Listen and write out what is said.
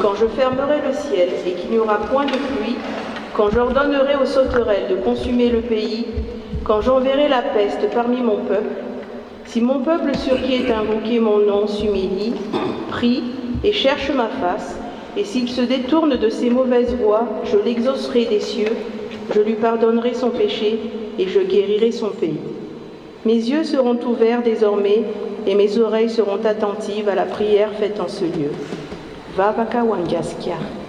quand je fermerai le ciel et qu'il n'y aura point de pluie, quand j'ordonnerai aux sauterelles de consumer le pays, quand j'enverrai la peste parmi mon peuple, si mon peuple sur qui est invoqué mon nom s'humilie, prie et cherche ma face, et s'il se détourne de ses mauvaises voies, je l'exaucerai des cieux, je lui pardonnerai son péché et je guérirai son pays. Mes yeux seront ouverts désormais et mes oreilles seront attentives à la prière faite en ce lieu. Vavaka Wangaskia.